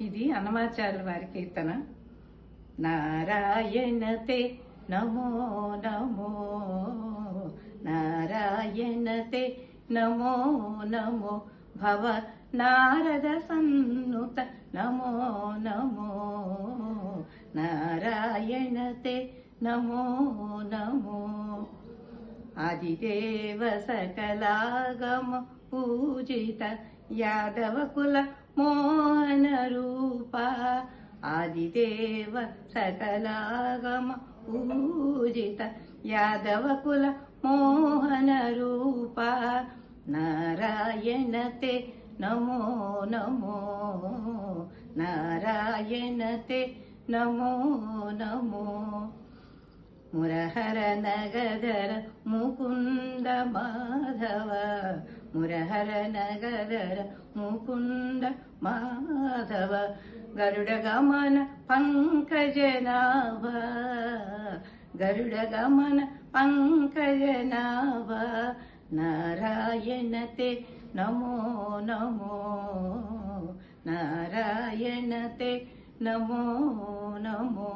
ఇది అన్నమాచార్యుల వారి కీర్తన. నారాయణతే నమో నమో, నారాయణతే నమో నమో, భవ నారద సన్నుత నమో నమో, నారాయణతే నమో నమో. ఆదిదేవ సకలాగమ పూజిత యాదవ కుల మోహన రూప, ఆదిదేవ సకలాగమ పూజిత యాదవ కుల మోహన రూప, నారాయణతే నమో నమో, నారాయణతే నమో నమో. మురహర నగధర ముకుంద మాధవ, మురహర నగధర ముకుంద మాధవ, గరుడ గమన పంకజనాభ, గరుడ గమన పంకజనాభ, నారాయణతే నమో నమో, నారాయణతే నమో నమో.